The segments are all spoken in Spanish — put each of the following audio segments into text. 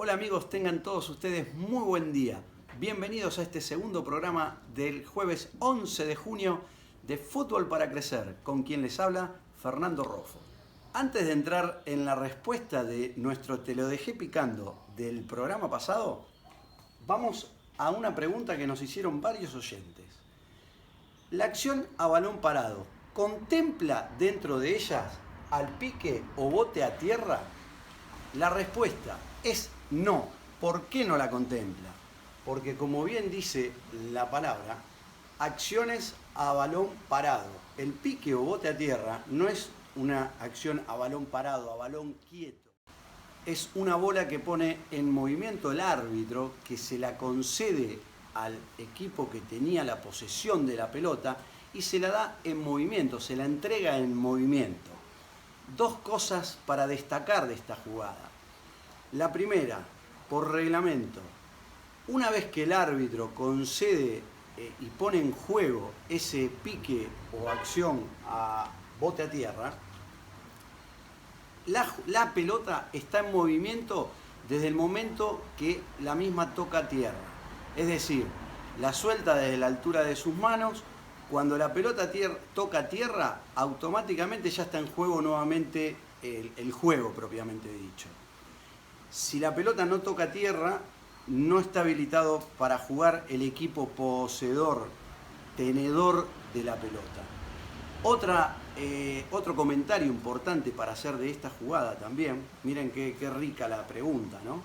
Hola amigos, tengan todos ustedes muy buen día. Bienvenidos a este segundo programa del jueves 11 de junio de Fútbol para Crecer, con quien les habla Fernando Roffo. Antes de entrar en la respuesta de nuestro Te lo dejé picando del programa pasado, vamos a una pregunta que nos hicieron varios oyentes. ¿La acción a balón parado contempla dentro de ellas al pique o bote a tierra? La respuesta es no. ¿Por qué no la contempla? Porque como bien dice la palabra, acciones a balón parado. El pique o bote a tierra no es una acción a balón parado, a balón quieto. Es una bola que pone en movimiento el árbitro, que se la concede al equipo que tenía la posesión de la pelota y se la da en movimiento, se la entrega en movimiento. Dos cosas para destacar de esta jugada. La primera, por reglamento, una vez que el árbitro concede y pone en juego ese pique o acción a bote a tierra, la pelota está en movimiento desde el momento que la misma toca tierra. Es decir, la suelta desde la altura de sus manos. Cuando la pelota toca tierra, automáticamente ya está en juego nuevamente el juego propiamente dicho. Si la pelota no toca tierra, no está habilitado para jugar el equipo poseedor, tenedor de la pelota. Otro comentario importante para hacer de esta jugada también, miren qué rica la pregunta, ¿no?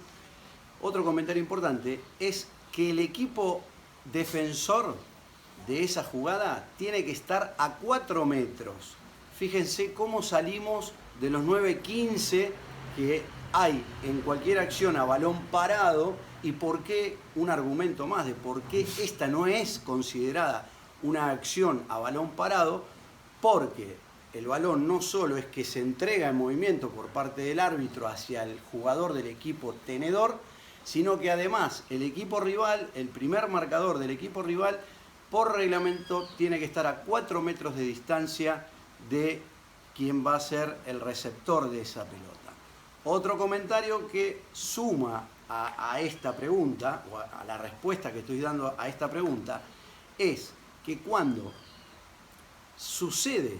Otro comentario importante es que el equipo defensor de esa jugada tiene que estar a 4 metros. Fíjense cómo salimos de los 9-15 que hay en cualquier acción a balón parado y por qué, un argumento más de por qué esta no es considerada una acción a balón parado, porque el balón no solo es que se entrega en movimiento por parte del árbitro hacia el jugador del equipo tenedor, sino que además el equipo rival, el primer marcador del equipo rival, por reglamento tiene que estar a 4 metros de distancia de quien va a ser el receptor de esa pelota. Otro comentario que suma a esta pregunta, o a la respuesta que estoy dando a esta pregunta, es que cuando sucede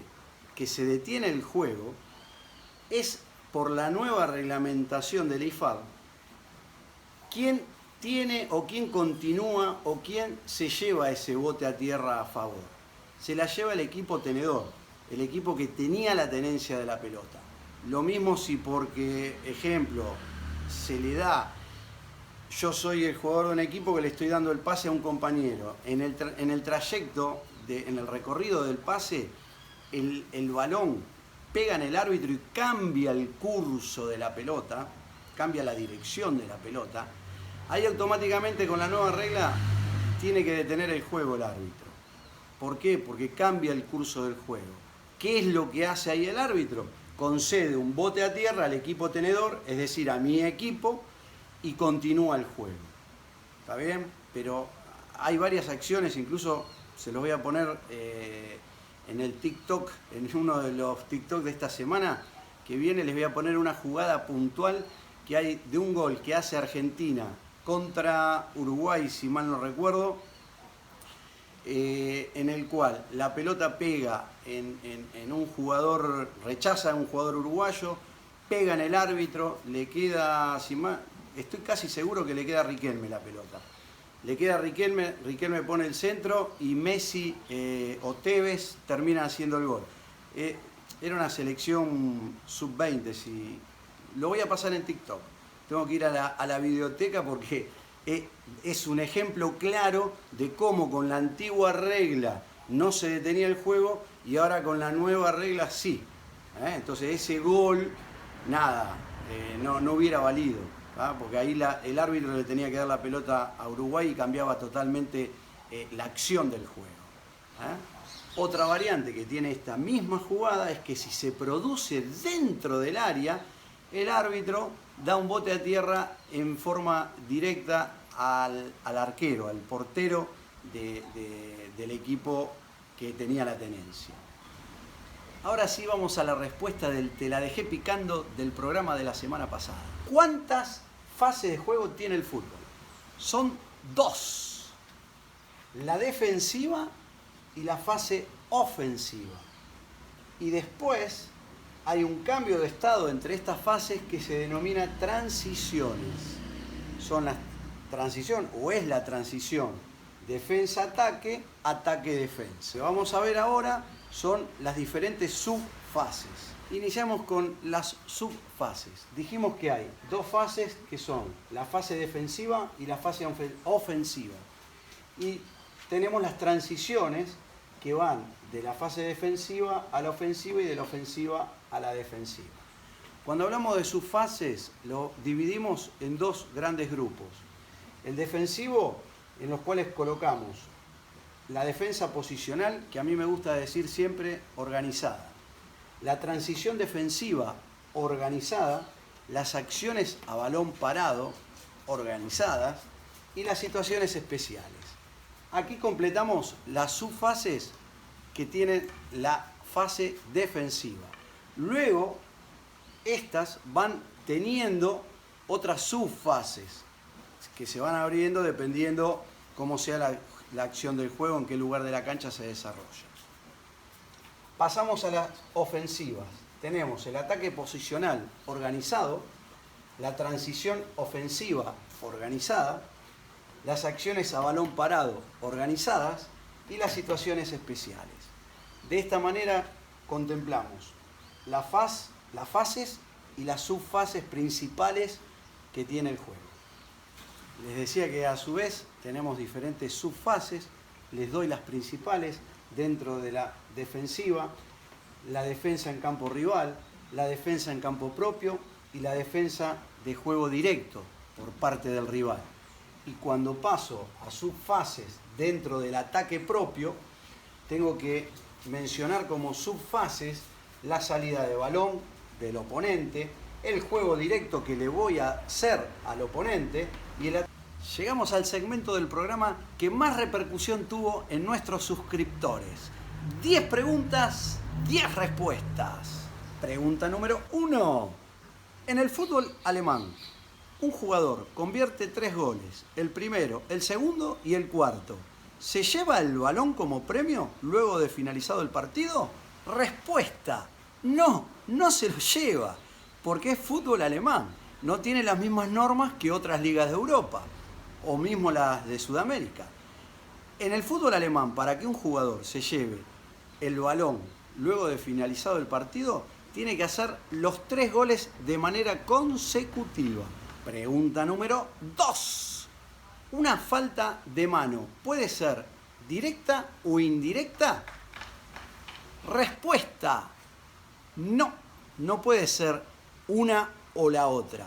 que se detiene el juego, es por la nueva reglamentación del IFAB, quién tiene o quién continúa o quién se lleva ese bote a tierra a favor. Se la lleva el equipo tenedor, el equipo que tenía la tenencia de la pelota. Lo mismo si porque, ejemplo, se le da, yo soy el jugador de un equipo que le estoy dando el pase a un compañero. En el trayecto, en el recorrido del pase, el balón pega en el árbitro y cambia el curso de la pelota, cambia la dirección de la pelota. Ahí automáticamente con la nueva regla tiene que detener el juego el árbitro. ¿Por qué? Porque cambia el curso del juego. ¿Qué es lo que hace ahí el árbitro? Concede un bote a tierra al equipo tenedor, es decir, a mi equipo, y continúa el juego. ¿Está bien? Pero hay varias acciones, incluso se los voy a poner en el TikTok, en uno de los TikTok de esta semana que viene, les voy a poner una jugada puntual que hay de un gol que hace Argentina contra Uruguay, si mal no recuerdo, en el cual la pelota pega en un jugador, rechaza a un jugador uruguayo, pega en el árbitro, le queda, estoy casi seguro que le queda a Riquelme la pelota. Le queda a Riquelme, Riquelme pone el centro y Messi o Tevez terminan haciendo el gol. Era una selección sub-20, lo voy a pasar en TikTok. Tengo que ir a la videoteca porque es un ejemplo claro de cómo con la antigua regla no se detenía el juego y ahora con la nueva regla sí. Entonces ese gol, nada, no hubiera valido, porque ahí el árbitro le tenía que dar la pelota a Uruguay y cambiaba totalmente la acción del juego. Otra variante que tiene esta misma jugada es que si se produce dentro del área, el árbitro da un bote a tierra en forma directa al arquero, al portero del equipo que tenía la tenencia. Ahora sí vamos a la respuesta del Te la dejé picando del programa de la semana pasada. ¿Cuántas fases de juego tiene el fútbol? Son dos. La defensiva y la fase ofensiva. Y después hay un cambio de estado entre estas fases que se denomina transiciones. Son la transición o es la transición defensa-ataque, ataque-defensa. Lo que vamos a ver ahora son las diferentes subfases. Iniciamos con las subfases. Dijimos que hay dos fases que son la fase defensiva y la fase ofensiva. Y tenemos las transiciones que van de la fase defensiva a la ofensiva y de la ofensiva a la defensiva. Cuando hablamos de subfases, lo dividimos en dos grandes grupos. El defensivo, en los cuales colocamos la defensa posicional, que a mí me gusta decir siempre organizada. La transición defensiva organizada, las acciones a balón parado organizadas y las situaciones especiales. Aquí completamos las subfases que tienen la fase defensiva. Luego, estas van teniendo otras subfases que se van abriendo dependiendo cómo sea la acción del juego, en qué lugar de la cancha se desarrolla. Pasamos a las ofensivas. Tenemos el ataque posicional organizado, la transición ofensiva organizada, las acciones a balón parado organizadas y las situaciones especiales. De esta manera contemplamos las fases y las subfases principales que tiene el juego. Les decía que a su vez tenemos diferentes subfases, les doy las principales dentro de la defensiva, la defensa en campo rival, la defensa en campo propio y la defensa de juego directo por parte del rival. Y cuando paso a subfases dentro del ataque propio, tengo que mencionar como subfases la salida de balón del oponente, el juego directo que le voy a hacer al oponente y el... Llegamos al segmento del programa que más repercusión tuvo en nuestros suscriptores. 10 preguntas, 10 respuestas. Pregunta número 1. En el fútbol alemán, un jugador convierte 3 goles, el primero, el segundo y el cuarto. ¿Se lleva el balón como premio luego de finalizado el partido? Respuesta: no, no se lo lleva, porque es fútbol alemán. No tiene las mismas normas que otras ligas de Europa, o mismo las de Sudamérica. En el fútbol alemán, para que un jugador se lleve el balón luego de finalizado el partido, tiene que hacer los 3 goles de manera consecutiva. Pregunta número 2. ¿Una falta de mano puede ser directa o indirecta? Respuesta: no, no puede ser una o la otra.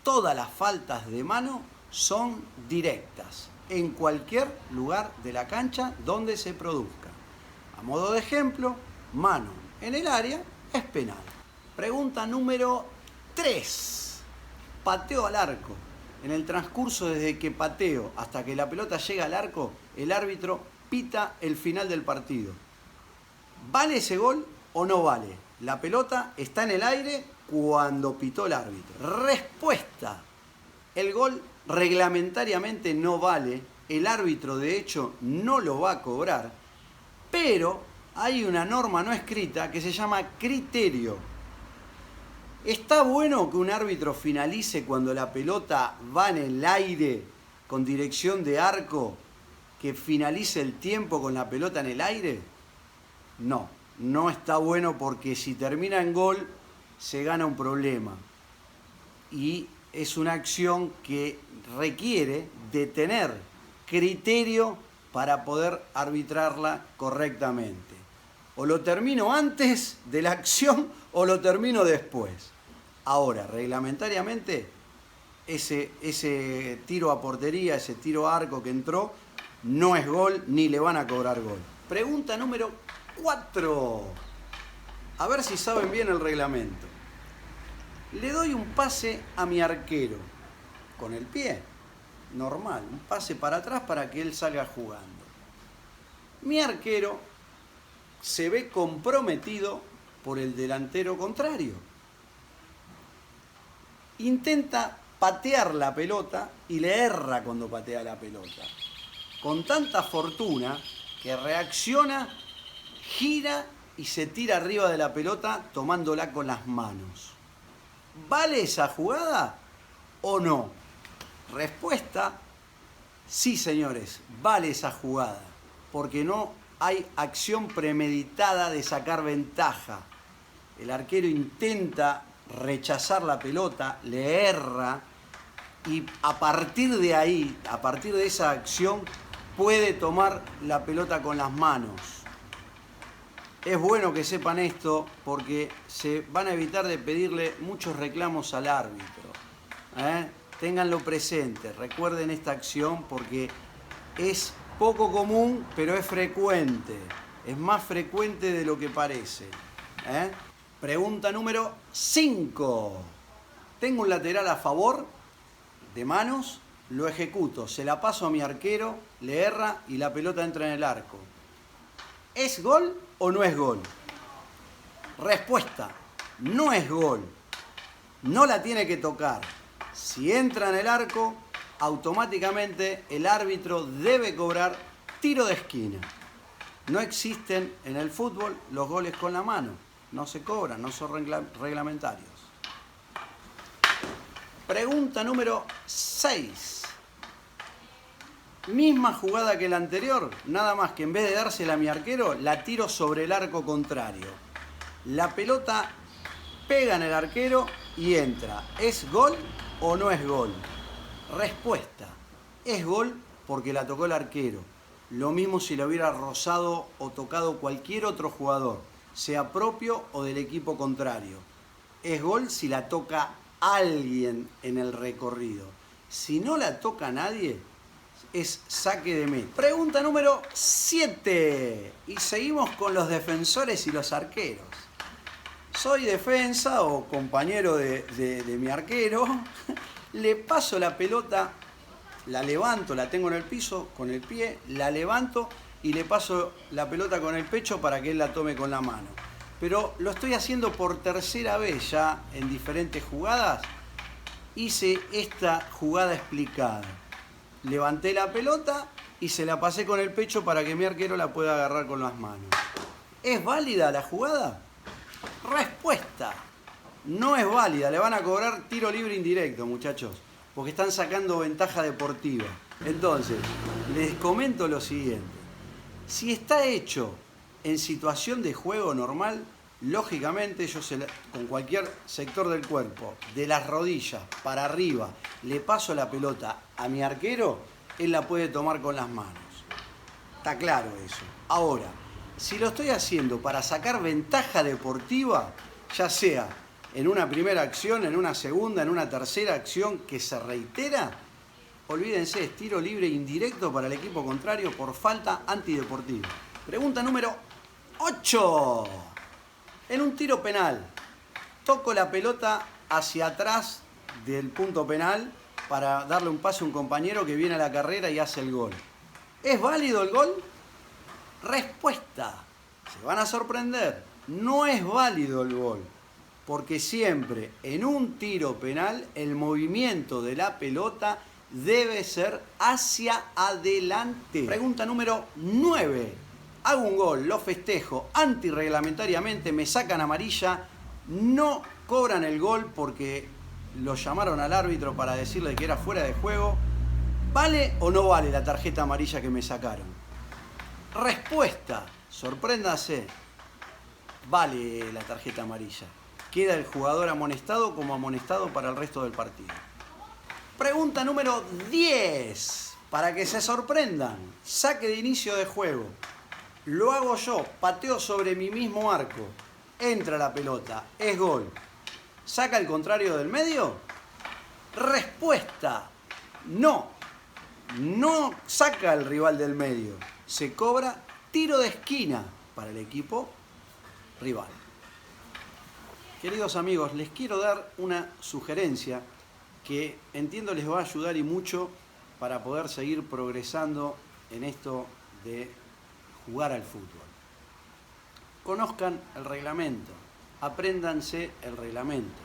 Todas las faltas de mano son directas en cualquier lugar de la cancha donde se produzca. A modo de ejemplo, mano en el área es penal. Pregunta número 3. Pateo al arco. En el transcurso desde que pateo hasta que la pelota llega al arco, el árbitro pita el final del partido. ¿Vale ese gol o no vale? La pelota está en el aire cuando pitó el árbitro. Respuesta: el gol reglamentariamente no vale, el árbitro de hecho no lo va a cobrar, pero hay una norma no escrita que se llama criterio. ¿Está bueno que un árbitro finalice cuando la pelota va en el aire con dirección de arco, que finalice el tiempo con la pelota en el aire? No, no está bueno, porque si termina en gol se gana un problema. Y es una acción que requiere de tener criterio para poder arbitrarla correctamente. O lo termino antes de la acción o lo termino después. Ahora, reglamentariamente, ese tiro a portería, ese tiro a arco que entró, no es gol ni le van a cobrar gol. Pregunta número 4. A ver si saben bien el reglamento. Le doy un pase a mi arquero con el pie, normal, un pase para atrás para que él salga jugando. Mi arquero se ve comprometido por el delantero contrario. Intenta patear la pelota y le erra cuando patea la pelota. Con tanta fortuna que reacciona, gira y se tira arriba de la pelota tomándola con las manos. ¿Vale esa jugada o no? Respuesta, sí señores, vale esa jugada, porque no hay acción premeditada de sacar ventaja. El arquero intenta rechazar la pelota, le erra y a partir de ahí, a partir de esa acción, puede tomar la pelota con las manos. Es bueno que sepan esto porque se van a evitar de pedirle muchos reclamos al árbitro. Ténganlo presente, recuerden esta acción porque es poco común, pero es frecuente. Es más frecuente de lo que parece. Pregunta número 5. Tengo un lateral a favor de manos, lo ejecuto, se la paso a mi arquero, le erra y la pelota entra en el arco. ¿Es gol o no es gol? Respuesta, no es gol. No la tiene que tocar. Si entra en el arco, automáticamente el árbitro debe cobrar tiro de esquina. No existen en el fútbol los goles con la mano. No se cobran, no son reglamentarios. Pregunta número 6. Misma jugada que la anterior, nada más que en vez de dársela a mi arquero, la tiro sobre el arco contrario. La pelota pega en el arquero y entra. ¿Es gol o no es gol? Respuesta, es gol porque la tocó el arquero. Lo mismo si la hubiera rozado o tocado cualquier otro jugador, sea propio o del equipo contrario. Es gol si la toca alguien en el recorrido. Si no la toca nadie, es saque de meta. Pregunta número 7. Y seguimos con los defensores y los arqueros. Soy defensa o compañero de mi arquero. Le paso la pelota, la levanto, la tengo en el piso con el pie, la levanto y le paso la pelota con el pecho para que él la tome con la mano. Pero lo estoy haciendo por tercera vez ya en diferentes jugadas. Hice esta jugada explicada. Levanté la pelota y se la pasé con el pecho para que mi arquero la pueda agarrar con las manos. ¿Es válida la jugada? Respuesta, no es válida. Le van a cobrar tiro libre indirecto, muchachos, porque están sacando ventaja deportiva. Entonces, les comento lo siguiente. Si está hecho en situación de juego normal, lógicamente yo con cualquier sector del cuerpo, de las rodillas para arriba, le paso la pelota a mi arquero, él la puede tomar con las manos. Está claro eso. Ahora, si lo estoy haciendo para sacar ventaja deportiva, ya sea en una primera acción, en una segunda, en una tercera acción que se reitera, olvídense, es tiro libre indirecto para el equipo contrario por falta antideportiva. Pregunta número 8. En un tiro penal, toco la pelota hacia atrás del punto penal para darle un pase a un compañero que viene a la carrera y hace el gol. ¿Es válido el gol? Respuesta, se van a sorprender, no es válido el gol, porque siempre en un tiro penal el movimiento de la pelota debe ser hacia adelante. Pregunta número 9. Hago un gol, lo festejo antirreglamentariamente, me sacan amarilla, no cobran el gol porque lo llamaron al árbitro para decirle que era fuera de juego. ¿Vale o no vale la tarjeta amarilla que me sacaron? Respuesta, sorpréndase, vale la tarjeta amarilla. Queda el jugador amonestado como amonestado para el resto del partido. Pregunta número 10. Para que se sorprendan, saque de inicio de juego. Lo hago yo, pateo sobre mi mismo arco. Entra la pelota, es gol. ¿Saca el contrario del medio? Respuesta, no. No saca al rival del medio. Se cobra tiro de esquina para el equipo rival. Queridos amigos, les quiero dar una sugerencia que entiendo les va a ayudar y mucho para poder seguir progresando en esto de jugar al fútbol. Conozcan el reglamento, apréndanse el reglamento,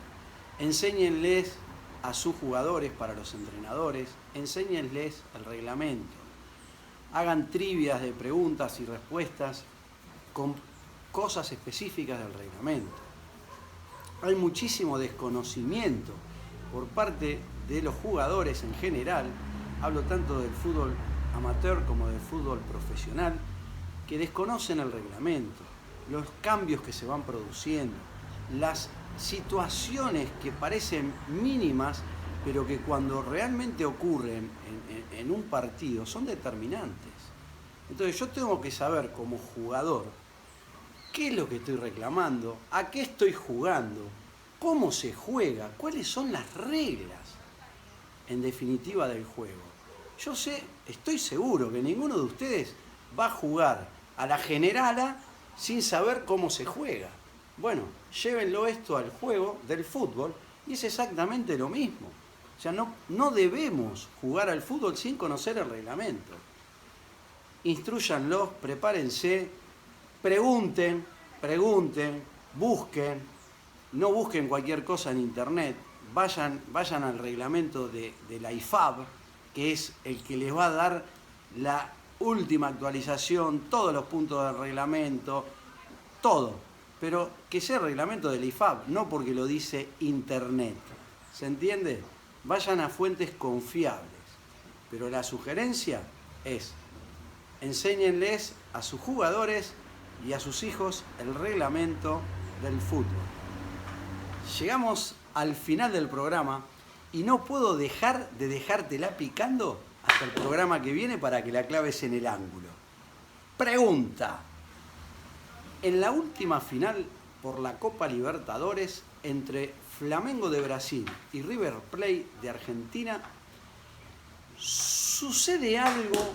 enséñenles a sus jugadores, para los entrenadores, enséñenles el reglamento. Hagan trivias de preguntas y respuestas con cosas específicas del reglamento. Hay muchísimo desconocimiento por parte de los jugadores en general, hablo tanto del fútbol amateur como del fútbol profesional, que desconocen el reglamento, los cambios que se van produciendo, las situaciones que parecen mínimas, pero que cuando realmente ocurren en un partido son determinantes. Entonces yo tengo que saber como jugador qué es lo que estoy reclamando, a qué estoy jugando, cómo se juega, cuáles son las reglas, en definitiva, del juego. Yo sé, estoy seguro que ninguno de ustedes va a jugar a la generala sin saber cómo se juega. Bueno, llévenlo esto al juego del fútbol y es exactamente lo mismo. O sea, no debemos jugar al fútbol sin conocer el reglamento. Instrúyanlos, prepárense, pregunten, busquen, no busquen cualquier cosa en internet, vayan al reglamento de la IFAB, que es el que les va a dar la última actualización, todos los puntos del reglamento, todo. Pero que sea el reglamento de la IFAB, no porque lo dice internet. ¿Se entiende? Vayan a fuentes confiables. Pero la sugerencia es, enséñenles a sus jugadores y a sus hijos el reglamento del fútbol. Llegamos al final del programa y no puedo dejar de dejártela picando hasta el programa que viene para que la claves en el ángulo. Pregunta. En la última final por la Copa Libertadores entre Flamengo de Brasil y River Plate de Argentina, sucede algo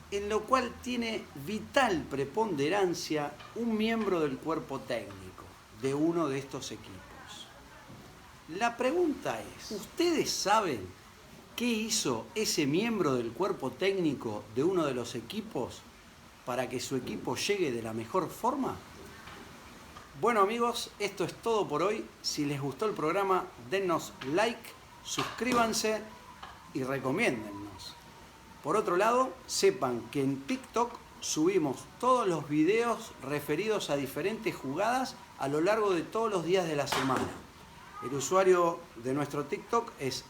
en lo cual tiene vital preponderancia un miembro del cuerpo técnico de uno de estos equipos. La pregunta es, ¿ustedes saben qué hizo ese miembro del cuerpo técnico de uno de los equipos para que su equipo llegue de la mejor forma? Bueno amigos, esto es todo por hoy. Si les gustó el programa, dennos like, suscríbanse y recomiéndennos. Por otro lado, sepan que en TikTok subimos todos los videos referidos a diferentes jugadas a lo largo de todos los días de la semana. El usuario de nuestro TikTok es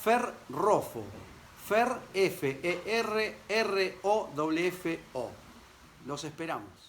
@ferrofo. Fer, F-E-R-R-O-F-O. Los esperamos.